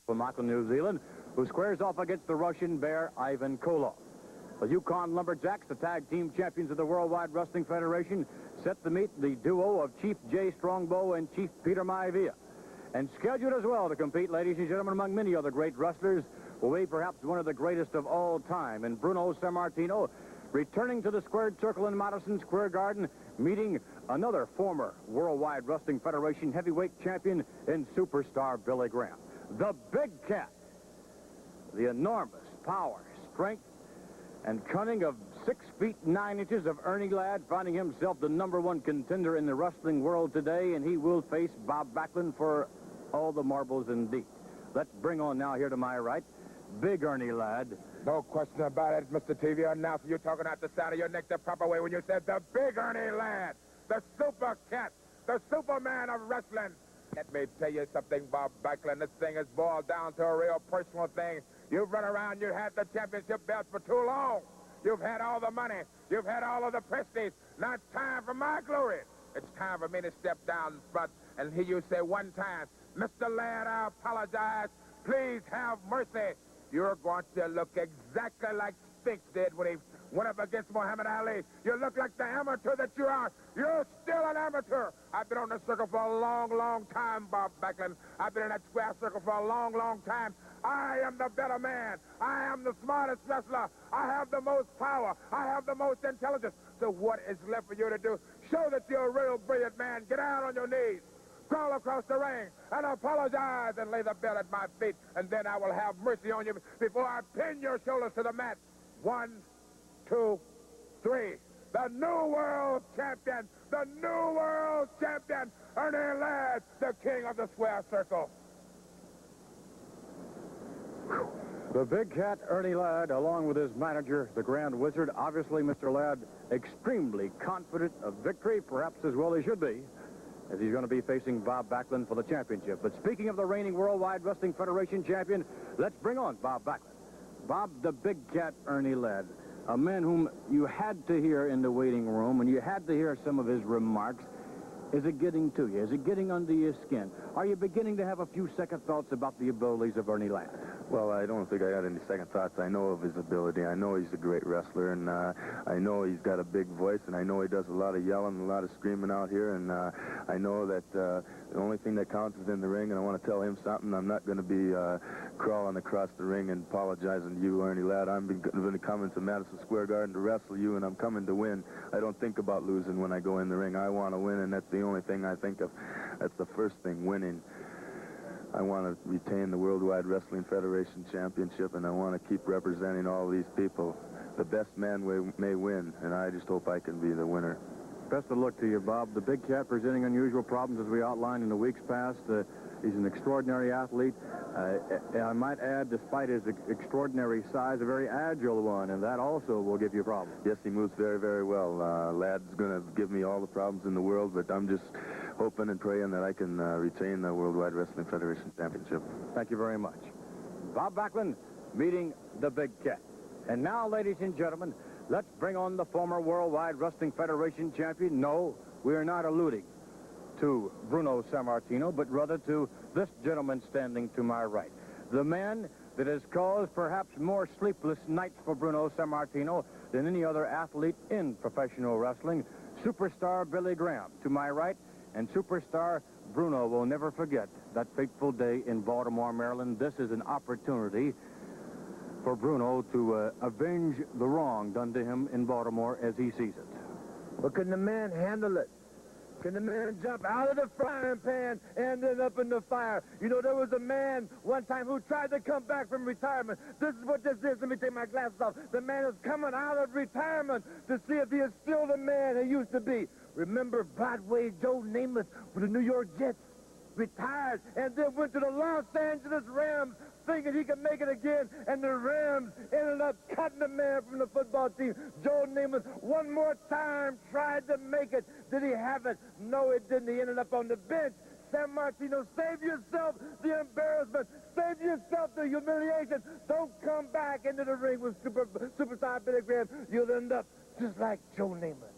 from Auckland, New Zealand, who squares off against the Russian bear Ivan Koloff. The Yukon Lumberjacks, the tag team champions of the Worldwide Wrestling Federation, set to meet the duo of Chief Jay Strongbow and Chief Peter Maivia. And scheduled as well to compete, ladies and gentlemen, among many other great wrestlers, will be perhaps one of the greatest of all time, and Bruno Sammartino, returning to the squared circle in Madison Square Garden, meeting another former Worldwide Wrestling Federation heavyweight champion in Superstar Billy Graham. The Big Cat, the enormous power, strength, and cunning of 6 feet 9 inches of Ernie Ladd, finding himself the #1 contender in the wrestling world today, and he will face Bob Backlund for all the marbles indeed. Let's bring on now here to my right, Big Ernie Ladd. No question about it, Mr. TV announcer. You're talking out the side of your neck the proper way when you said the Big Ernie Ladd, the Super Cat, the Superman of wrestling. Let me tell you something, Bob Backlund. This thing has boiled down to a real personal thing. You've run around, you've had the championship belt for too long. You've had all the money. You've had all of the prestige. Now it's time for my glory. It's time for me to step down front and hear you say one time, Mr. Ladd, I apologize. Please have mercy. You're going to look exactly like Spinks did when he went up against Muhammad Ali. You look like the amateur that you are. You're still an amateur. I've been on the circle for a long, long time, Bob Backlund. I've been in that square circle for a long, long time. I am the better man. I am the smartest wrestler. I have the most power. I have the most intelligence. So what is left for you to do? Show that you're a real brilliant man. Get out on your knees. Crawl across the ring and apologize and lay the belt at my feet, and then I will have mercy on you before I pin your shoulders to the mat. 1, 2, 3. The new world champion, Ernie Ladd, the king of the square circle. The Big Cat, Ernie Ladd, along with his manager, the Grand Wizard. Obviously, Mr. Ladd, extremely confident of victory, perhaps as well he should be, as he's going to be facing Bob Backlund for the championship. But speaking of the reigning Worldwide Wrestling Federation champion, let's bring on Bob Backlund. Bob, the Big Cat, Ernie Ladd, a man whom you had to hear in the waiting room, and you had to hear some of his remarks. Is it getting to you? Is it getting under your skin? Are you beginning to have a few second thoughts about the abilities of Ernie Ladd? Well, I don't think I got any second thoughts. I know of his ability. I know he's a great wrestler, and I know he's got a big voice, and I know he does a lot of yelling, a lot of screaming out here, and I know that the only thing that counts is in the ring, and I want to tell him something. I'm not going to be crawling across the ring and apologizing to you, Ernie Ladd. I'm going to come into Madison Square Garden to wrestle you, and I'm coming to win. I don't think about losing when I go in the ring. I want to win, and that's the only thing I think of. That's the first thing, winning. I want to retain the Worldwide Wrestling Federation Championship, and I want to keep representing all these people. The best man may win, and I just hope I can be the winner. Best of luck to you, Bob. The Big Cat presenting unusual problems as we outlined in the weeks past. He's an extraordinary athlete. I might add, despite his extraordinary size, a very agile one, and that also will give you problems. Yes, he moves very, very well. Ladd's going to give me all the problems in the world, but I'm just hoping and praying that I can retain the Worldwide Wrestling Federation Championship. Thank you very much. Bob Backlund meeting the Big Cat. And now, ladies and gentlemen, let's bring on the former Worldwide Wrestling Federation champion. No, we are not alluding to Bruno Sammartino, but rather to this gentleman standing to my right. The man that has caused perhaps more sleepless nights for Bruno Sammartino than any other athlete in professional wrestling, Superstar Billy Graham to my right. And Superstar Bruno will never forget that fateful day in Baltimore, Maryland. This is an opportunity for Bruno to avenge the wrong done to him in Baltimore as he sees it. But can the man handle it? Can the man jump out of the frying pan and then up in the fire? You know, there was a man one time who tried to come back from retirement. This is what this is. Let me take my glasses off. The man is coming out of retirement to see if he is still the man he used to be. Remember Broadway Joe Namath with the New York Jets? Retired and then went to the Los Angeles Rams thinking he could make it again, and the Rams ended up cutting the man from the football team. Joe Namath one more time tried to make it. Did he have it? No, it didn't. He ended up on the bench. Sammartino, save yourself the embarrassment. Save yourself the humiliation. Don't come back into the ring with Superstar Billy Graham. You'll end up just like Joe Namath.